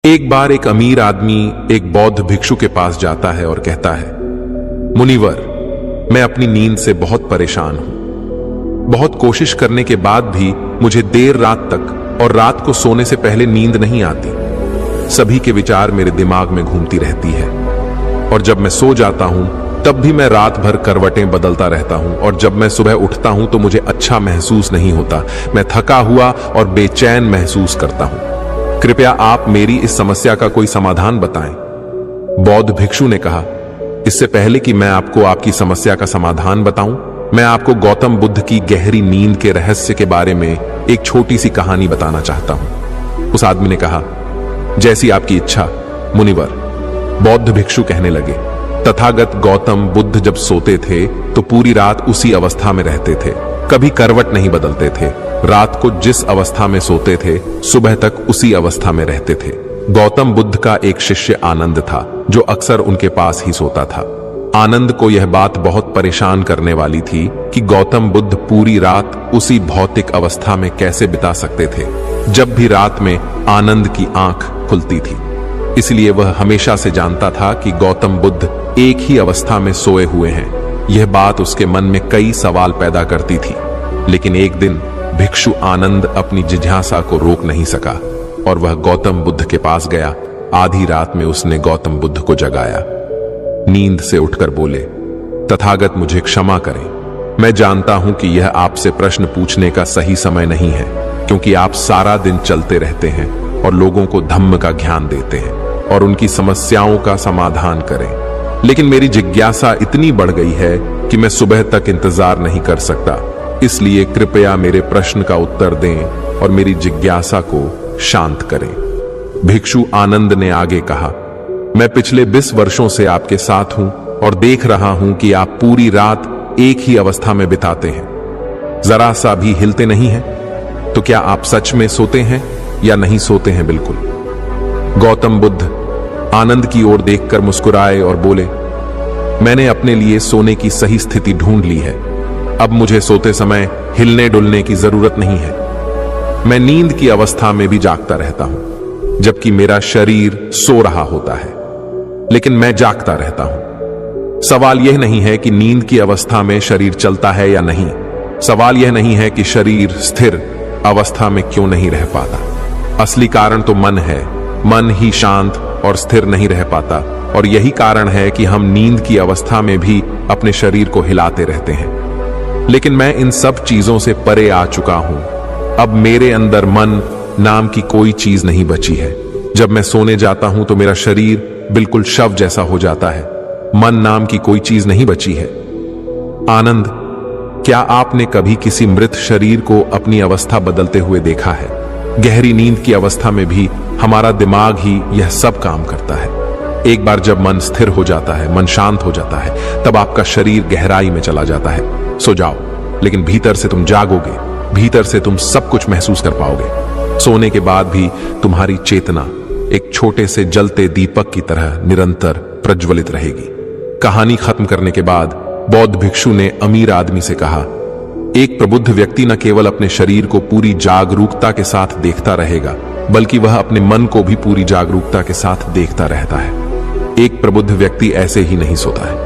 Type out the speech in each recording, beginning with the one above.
एक बार एक अमीर आदमी एक बौद्ध भिक्षु के पास जाता है और कहता है, मुनिवर, मैं अपनी नींद से बहुत परेशान हूं। बहुत कोशिश करने के बाद भी मुझे देर रात तक और रात को सोने से पहले नींद नहीं आती। सभी के विचार मेरे दिमाग में घूमती रहती है और जब मैं सो जाता हूं तब भी मैं रात भर करवटें बदलता रहता हूं और जब मैं सुबह उठता हूं तो मुझे अच्छा महसूस नहीं होता। मैं थका हुआ और बेचैन महसूस करता हूं। कृपया आप मेरी इस समस्या का कोई समाधान बताएं। बौद्ध भिक्षु ने कहा, इससे पहले कि मैं आपको आपकी समस्या का समाधान बताऊं, मैं आपको गौतम बुद्ध की गहरी नींद के रहस्य के बारे में एक छोटी सी कहानी बताना चाहता हूं। उस आदमी ने कहा, जैसी आपकी इच्छा मुनिवर। बौद्ध भिक्षु कहने लगे, तथागत गौतम बुद्ध जब सोते थे तो पूरी रात उसी अवस्था में रहते थे, कभी करवट नहीं बदलते थे। रात को जिस अवस्था में सोते थे सुबह तक उसी अवस्था में रहते थे। गौतम बुद्ध का एक शिष्य आनंद था जो अक्सर उनके पास ही सोता था। आनंद को यह बात बहुत परेशान करने वाली थी कि गौतम बुद्ध पूरी रात उसी भौतिक अवस्था में कैसे बिता सकते थे जब भी रात में आनंद की आंख खुलती थी। इसलिए वह हमेशा से जानता था कि गौतम बुद्ध एक ही अवस्था में सोए हुए हैं। यह बात उसके मन में कई सवाल पैदा करती थी, लेकिन एक दिन भिक्षु आनंद अपनी जिज्ञासा को रोक नहीं सका और वह गौतम बुद्ध के पास गया। आधी रात में उसने गौतम बुद्ध को जगाया। नींद से उठकर बोले, तथागत मुझे क्षमा करें। मैं जानता हूं कि यह आपसे प्रश्न पूछने का सही समय नहीं है, क्योंकि आप सारा दिन चलते रहते हैं और लोगों को धम्म का ज्ञान देते हैं और उनकी समस्याओं का समाधान करें। लेकिन मेरी जिज्ञासा इतनी बढ़ गई है कि मैं सुबह तक इंतजार नहीं कर सकता। इसलिए कृपया मेरे प्रश्न का उत्तर दें और मेरी जिज्ञासा को शांत करें। भिक्षु आनंद ने आगे कहा, मैं पिछले 20 वर्षों से आपके साथ हूं और देख रहा हूं कि आप पूरी रात एक ही अवस्था में बिताते हैं, जरा सा भी हिलते नहीं हैं। तो क्या आप सच में सोते हैं या नहीं सोते हैं? बिल्कुल। गौतम बुद्ध आनंद की ओर देखकर मुस्कुराए और बोले, मैंने अपने लिए सोने की सही स्थिति ढूंढ ली है। अब मुझे सोते समय हिलने डुलने की जरूरत नहीं है। मैं नींद की अवस्था में भी जागता रहता हूं, जबकि मेरा शरीर सो रहा होता है, लेकिन मैं जागता रहता हूं। सवाल यह नहीं है कि नींद की अवस्था में शरीर चलता है या नहीं। सवाल यह नहीं है कि शरीर स्थिर अवस्था में क्यों नहीं रह पाता। असली कारण तो मन है। मन ही शांत और स्थिर नहीं रह पाता और यही कारण है कि हम नींद की अवस्था में भी अपने शरीर को हिलाते रहते हैं। लेकिन मैं इन सब चीजों से परे आ चुका हूं। अब मेरे अंदर मन नाम की कोई चीज नहीं बची है। जब मैं सोने जाता हूं तो मेरा शरीर बिल्कुल शव जैसा हो जाता है। मन नाम की कोई चीज नहीं बची है। आनंद, क्या आपने कभी किसी मृत शरीर को अपनी अवस्था बदलते हुए देखा है? गहरी नींद की अवस्था में भी हमारा दिमाग ही यह सब काम करता है। एक बार जब मन स्थिर हो जाता है, मन शांत हो जाता है, तब आपका शरीर गहराई में चला जाता है। सो जाओ, लेकिन भीतर से तुम जागोगे। भीतर से तुम सब कुछ महसूस कर पाओगे। सोने के बाद भी तुम्हारी चेतना एक छोटे से जलते दीपक की तरह निरंतर प्रज्वलित रहेगी। कहानी खत्म करने के बाद बौद्ध भिक्षु ने अमीर आदमी से कहा, एक प्रबुद्ध व्यक्ति न केवल अपने शरीर को पूरी जागरूकता के साथ देखता रहेगा, बल्कि वह अपने मन को भी पूरी जागरूकता के साथ देखता रहता है। एक प्रबुद्ध व्यक्ति ऐसे ही नहीं सोता है।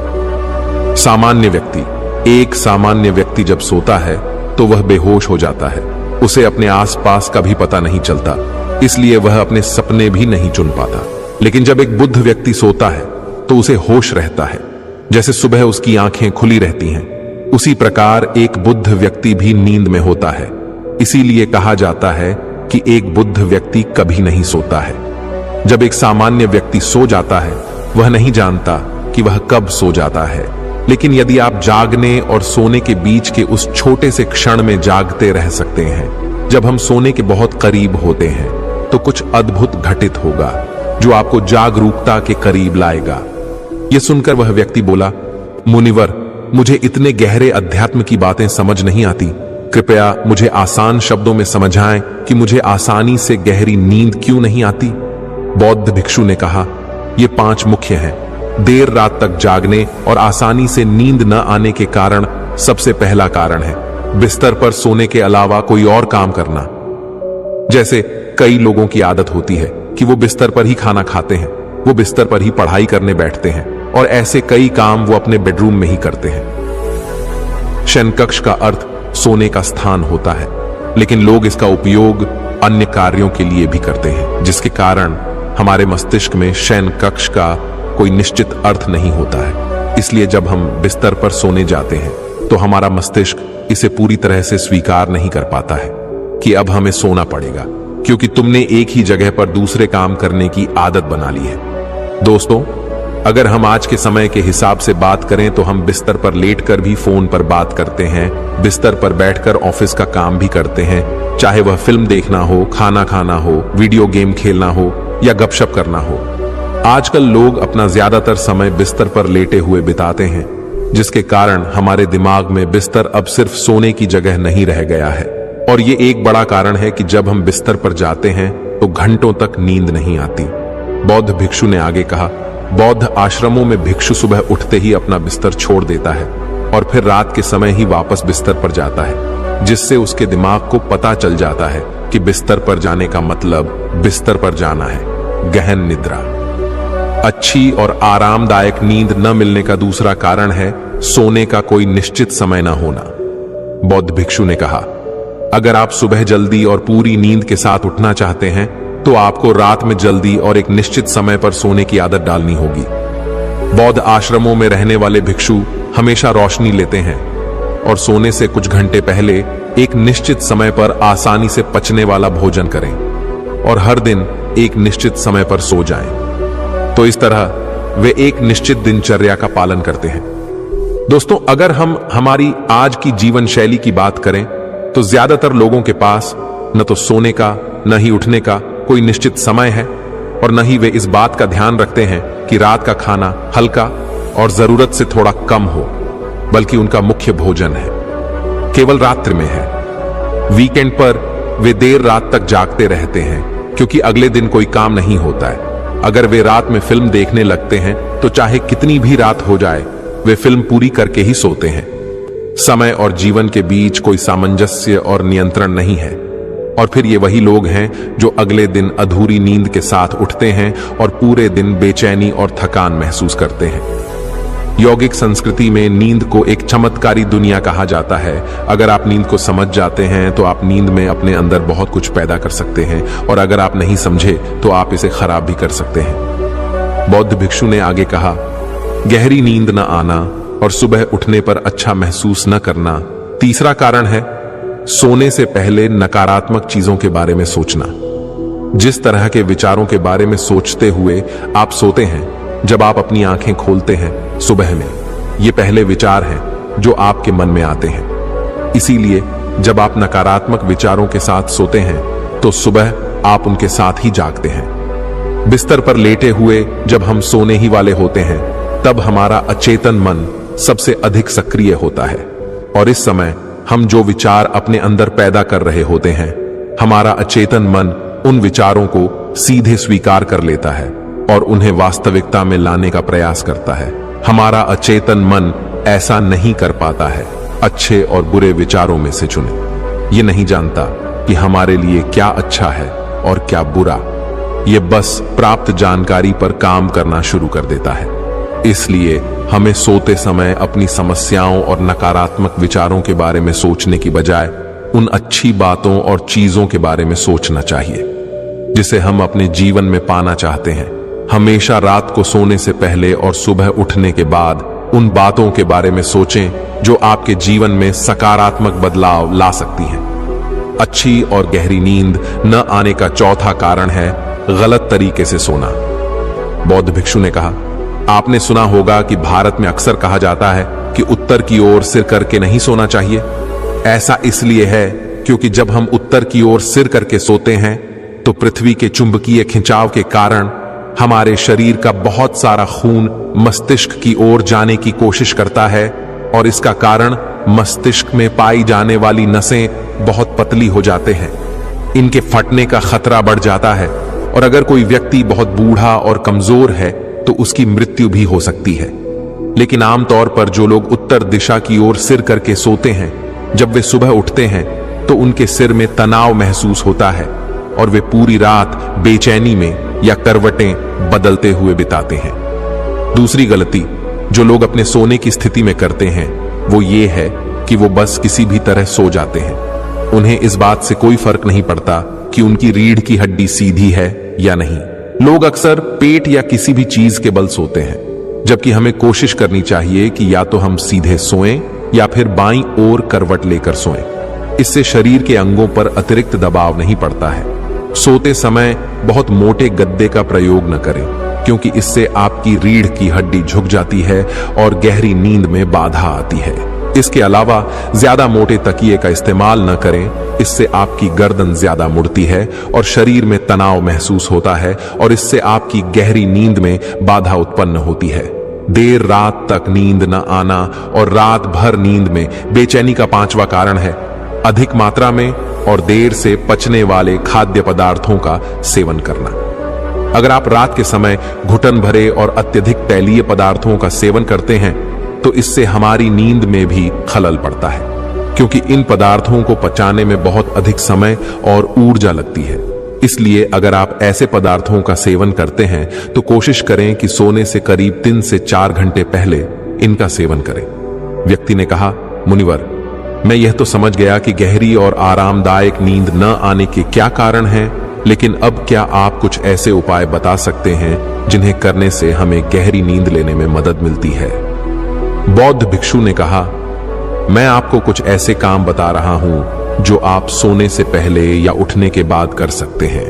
एक सामान्य व्यक्ति जब सोता है तो वह बेहोश हो जाता है। उसे अपने आसपास का भी पता नहीं चलता, इसलिए वह अपने सपने भी नहीं चुन पाता। लेकिन जब एक बुद्ध व्यक्ति सोता है तो उसे होश रहता है, जैसे सुबह उसकी आंखें खुली रहती हैं। उसी प्रकार एक बुद्ध व्यक्ति भी नींद में होता है। इसीलिए कहा जाता है कि एक बुद्ध व्यक्ति कभी नहीं सोता है। जब एक सामान्य व्यक्ति सो जाता है, वह नहीं जानता कि वह कब सो जाता है। लेकिन यदि आप जागने और सोने के बीच के उस छोटे से क्षण में जागते रह सकते हैं, जब हम सोने के बहुत करीब होते हैं, तो कुछ अद्भुत घटित होगा जो आपको जागरूकता के करीब लाएगा। यह सुनकर वह व्यक्ति बोला, मुनिवर, मुझे इतने गहरे अध्यात्म की बातें समझ नहीं आती। कृपया मुझे आसान शब्दों में समझाएं कि मुझे आसानी से गहरी नींद क्यों नहीं आती। बौद्ध भिक्षु ने कहा, ये 5 मुख्य हैं। देर रात तक जागने और आसानी से नींद न आने के कारण सबसे पहला कारण है बिस्तर पर सोने के अलावा कोई और काम करना। जैसे कई लोगों की आदत होती है कि वो बिस्तर पर ही खाना खाते हैं, वो बिस्तर पर ही पढ़ाई करने बैठते हैं और ऐसे कई काम वो अपने बेडरूम में ही करते हैं। शयन कक्ष का अर्थ सोने का स्थान होता है, लेकिन लोग इसका उपयोग अन्य कार्यों के लिए भी करते हैं, जिसके कारण हमारे मस्तिष्क में शयन कक्ष का कोई निश्चित अर्थ नहीं होता है। इसलिए जब हम बिस्तर पर सोने जाते हैं तो हमारा मस्तिष्क इसे पूरी तरह से स्वीकार नहीं कर पाता है कि अब हमें सोना पड़ेगा, क्योंकि तुमने एक ही जगह पर दूसरे काम करने की आदत बना ली है। दोस्तों, अगर हम आज के समय के हिसाब से बात करें तो हम बिस्तर पर लेटकर भी फोन पर बात करते हैं, बिस्तर पर बैठकर ऑफिस का काम भी करते हैं, चाहे वह फिल्म देखना हो, खाना खाना हो, वीडियो गेम खेलना हो या गपशप करना हो। आजकल लोग अपना ज्यादातर समय बिस्तर पर लेटे हुए बिताते हैं, जिसके कारण हमारे दिमाग में बिस्तर अब सिर्फ सोने की जगह नहीं रह गया है। और ये एक बड़ा कारण है कि जब हम बिस्तर पर जाते हैं तो घंटों तक नींद नहीं आती। बौद्ध भिक्षु ने आगे कहा, बौद्ध आश्रमों में भिक्षु सुबह उठते ही अपना बिस्तर छोड़ देता है और फिर रात के समय ही वापस बिस्तर पर जाता है, जिससे उसके दिमाग को पता चल जाता है कि बिस्तर पर जाने का मतलब बिस्तर पर जाना है। गहन निद्रा। अच्छी और आरामदायक नींद न मिलने का दूसरा कारण है सोने का कोई निश्चित समय न होना। बौद्ध भिक्षु ने कहा, अगर आप सुबह जल्दी और पूरी नींद के साथ उठना चाहते हैं तो आपको रात में जल्दी और एक निश्चित समय पर सोने की आदत डालनी होगी। बौद्ध आश्रमों में रहने वाले भिक्षु हमेशा रोशनी लेते हैं और सोने से कुछ घंटे पहले एक निश्चित समय पर आसानी से पचने वाला भोजन करें और हर दिन एक निश्चित समय पर सो जाएं। तो इस तरह वे एक निश्चित दिनचर्या का पालन करते हैं। दोस्तों, अगर हम हमारी आज की जीवन शैली की बात करें तो ज्यादातर लोगों के पास न तो सोने का न ही उठने का कोई निश्चित समय है और न ही वे इस बात का ध्यान रखते हैं कि रात का खाना हल्का और जरूरत से थोड़ा कम हो, बल्कि उनका मुख्य भोजन है केवल रात्रि में है। वीकेंड पर वे देर रात तक जागते रहते हैं क्योंकि अगले दिन कोई काम नहीं होता है। अगर वे रात में फिल्म देखने लगते हैं तो चाहे कितनी भी रात हो जाए वे फिल्म पूरी करके ही सोते हैं। समय और जीवन के बीच कोई सामंजस्य और नियंत्रण नहीं है और फिर ये वही लोग हैं जो अगले दिन अधूरी नींद के साथ उठते हैं और पूरे दिन बेचैनी और थकान महसूस करते हैं। यौगिक संस्कृति में नींद को एक चमत्कारी दुनिया कहा जाता है। अगर आप नींद को समझ जाते हैं तो आप नींद में अपने अंदर बहुत कुछ पैदा कर सकते हैं और अगर आप नहीं समझे तो आप इसे खराब भी कर सकते हैं। बौद्ध भिक्षु ने आगे कहा, गहरी नींद न आना और सुबह उठने पर अच्छा महसूस न करना। तीसरा कारण है सोने से पहले नकारात्मक चीजों के बारे में सोचना। जिस तरह के विचारों के बारे में सोचते हुए आप सोते हैं, जब आप अपनी आंखें खोलते हैं सुबह में, ये पहले विचार हैं जो आपके मन में आते हैं। इसीलिए जब आप नकारात्मक विचारों के साथ सोते हैं तो सुबह आप उनके साथ ही जागते हैं। बिस्तर पर लेटे हुए जब हम सोने ही वाले होते हैं तब हमारा अचेतन मन सबसे अधिक सक्रिय होता है और इस समय हम जो विचार अपने अंदर पैदा कर रहे होते हैं, हमारा अचेतन मन उन विचारों को सीधे स्वीकार कर लेता है और उन्हें वास्तविकता में लाने का प्रयास करता है। हमारा अचेतन मन ऐसा नहीं कर पाता है। अच्छे और बुरे विचारों में से चुने। ये नहीं जानता कि हमारे लिए क्या अच्छा है और क्या बुरा। ये बस प्राप्त जानकारी पर काम करना शुरू कर देता है। इसलिए हमें सोते समय अपनी समस्याओं और नकारात्मक विचारों के बारे में सोचने की बजाय उन अच्छी बातों और चीजों के बारे में सोचना चाहिए जिसे हम अपने जीवन में पाना चाहते हैं। हमेशा रात को सोने से पहले और सुबह उठने के बाद उन बातों के बारे में सोचें जो आपके जीवन में सकारात्मक बदलाव ला सकती हैं। अच्छी और गहरी नींद न आने का चौथा कारण है गलत तरीके से सोना। बौद्ध भिक्षु ने कहा, आपने सुना होगा कि भारत में अक्सर कहा जाता है कि उत्तर की ओर सिर करके नहीं सोना चाहिए। ऐसा इसलिए है क्योंकि जब हम उत्तर की ओर सिर करके सोते हैं तो पृथ्वी के चुंबकीय खिंचाव के कारण हमारे शरीर का बहुत सारा खून मस्तिष्क की ओर जाने की कोशिश करता है और इसका कारण मस्तिष्क में पाई जाने वाली नसें बहुत पतली हो जाते हैं। इनके फटने का खतरा बढ़ जाता है और अगर कोई व्यक्ति बहुत बूढ़ा और कमजोर है तो उसकी मृत्यु भी हो सकती है। लेकिन आमतौर पर जो लोग उत्तर दिशा की ओर सिर करके सोते हैं, जब वे सुबह उठते हैं तो उनके सिर में तनाव महसूस होता है और वे पूरी रात बेचैनी में या करवटें बदलते हुए बिताते हैं। दूसरी गलती जो लोग अपने सोने की स्थिति में करते हैं वो ये है कि वो बस किसी भी तरह सो जाते हैं। उन्हें इस बात से कोई फर्क नहीं पड़ता कि उनकी रीढ़ की हड्डी सीधी है या नहीं। लोग अक्सर पेट या किसी भी चीज के बल सोते हैं, जबकि हमें कोशिश करनी चाहिए कि या तो हम सीधे सोएं या फिर बाईं ओर करवट लेकर सोएं। इससे शरीर के अंगों पर अतिरिक्त दबाव नहीं पड़ता है। सोते समय बहुत मोटे गद्दे का प्रयोग न करें, क्योंकि इससे आपकी रीढ़ की हड्डी झुक जाती है और गहरी नींद में बाधा आती है। इसके अलावा ज्यादा मोटे तकिए का इस्तेमाल न करें, इससे आपकी गर्दन ज्यादा मुड़ती है और शरीर में तनाव महसूस होता है और इससे आपकी गहरी नींद में बाधा उत्पन्न होती है। देर रात तक नींद न आना और रात भर नींद में बेचैनी का पांचवा कारण है अधिक मात्रा में और देर से पचने वाले खाद्य पदार्थों का सेवन करना। अगर आप रात के समय घुटन भरे और अत्यधिक तैलीय पदार्थों का सेवन करते हैं तो इससे हमारी नींद में भी खलल पड़ता है, क्योंकि इन पदार्थों को पचाने में बहुत अधिक समय और ऊर्जा लगती है। इसलिए अगर आप ऐसे पदार्थों का सेवन करते हैं तो कोशिश करें कि सोने से करीब 3 से 4 घंटे पहले इनका सेवन करें। व्यक्ति ने कहा, मुनिवर, मैं यह तो समझ गया कि गहरी और आरामदायक नींद न आने के क्या कारण हैं, लेकिन अब क्या आप कुछ ऐसे उपाय बता सकते हैं जिन्हें करने से हमें गहरी नींद लेने में मदद मिलती है? बौद्ध भिक्षु ने कहा, मैं आपको कुछ ऐसे काम बता रहा हूं जो आप सोने से पहले या उठने के बाद कर सकते हैं,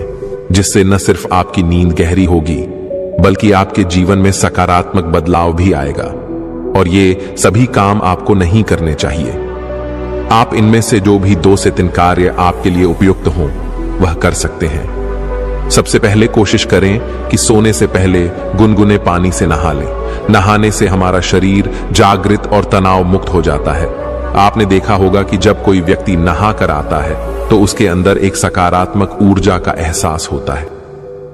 जिससे न सिर्फ आपकी नींद गहरी होगी बल्कि आपके जीवन में सकारात्मक बदलाव भी आएगा। और ये सभी काम आपको नहीं करने चाहिए। आप इनमें से जो भी 2 से 3 कार्य आपके लिए उपयुक्त हों वह कर सकते हैं। सबसे पहले कोशिश करें कि सोने से पहले गुनगुने पानी से नहा लें। नहाने से हमारा शरीर जागृत और तनाव मुक्त हो जाता है। आपने देखा होगा कि जब कोई व्यक्ति नहा कर आता है तो उसके अंदर एक सकारात्मक ऊर्जा का एहसास होता है।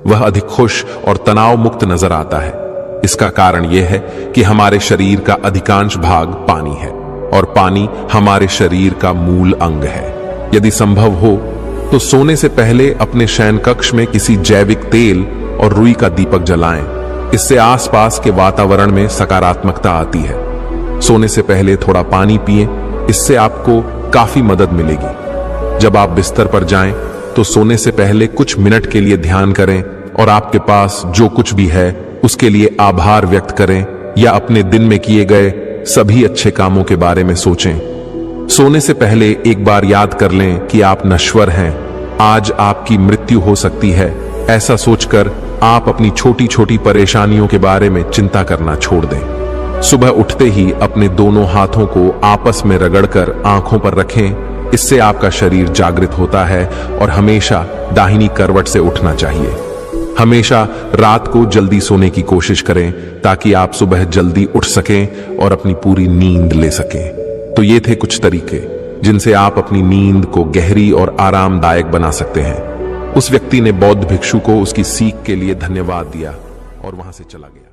वह अधिक खुश और तनाव मुक्त नजर आता है। इसका कारण यह है कि हमारे शरीर का अधिकांश भाग पानी है और पानी हमारे शरीर का मूल अंग है। यदि संभव हो तो सोने से पहले अपने शयन कक्ष में किसी जैविक तेल और रुई का दीपक जलाएं। इससे आसपास के वातावरण में सकारात्मकता आती है। सोने से पहले थोड़ा पानी पिएं, इससे आपको काफी मदद मिलेगी। जब आप बिस्तर पर जाएं तो सोने से पहले कुछ मिनट के लिए ध्यान करें और आपके पास जो कुछ भी है उसके लिए आभार व्यक्त करें या अपने दिन में किए गए सभी अच्छे कामों के बारे में सोचें। सोने से पहले एक बार याद कर लें कि आप नश्वर हैं, आज आपकी मृत्यु हो सकती है। ऐसा सोचकर आप अपनी छोटी छोटी परेशानियों के बारे में चिंता करना छोड़ दें। सुबह उठते ही अपने दोनों हाथों को आपस में रगड़कर आंखों पर रखें। इससे आपका शरीर जागृत होता है और हमेशा दाहिनी करवट से उठना चाहिए। हमेशा रात को जल्दी सोने की कोशिश करें ताकि आप सुबह जल्दी उठ सकें और अपनी पूरी नींद ले सकें। तो ये थे कुछ तरीके जिनसे आप अपनी नींद को गहरी और आरामदायक बना सकते हैं। उस व्यक्ति ने बौद्ध भिक्षु को उसकी सीख के लिए धन्यवाद दिया और वहां से चला गया।